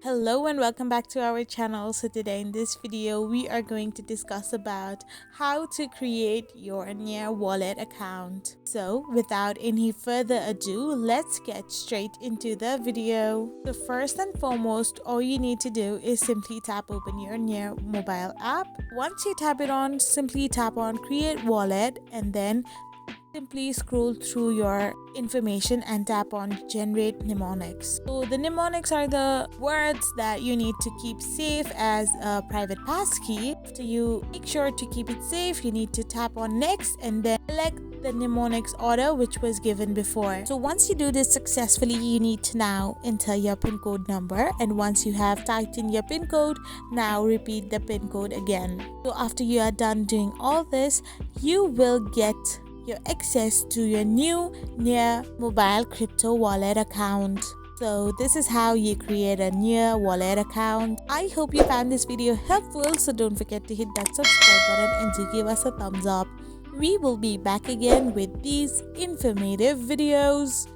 Hello and welcome back to our channel. So today in this video we are going to discuss about how to create your MyNearWallet account. So without any further ado, let's get straight into the video. So first and foremost, all you need to do is simply tap open your Near mobile app. Once you tap it on, simply tap on create wallet and then simply scroll through your information and tap on generate mnemonics. So the mnemonics are the words that you need to keep safe as a private passkey. After you make sure to keep it safe, you need to tap on next and then select the mnemonics order which was given before. So once you do this successfully, you need to now enter your pin code number, and once you have typed in your pin code, now repeat the pin code again. So after you are done doing all this, you will get your access to your new Near mobile crypto wallet account. So this is how you create a Near wallet account. I hope you found this video helpful, so don't forget to hit that subscribe button and do give us a thumbs up. We will be back again with these informative videos.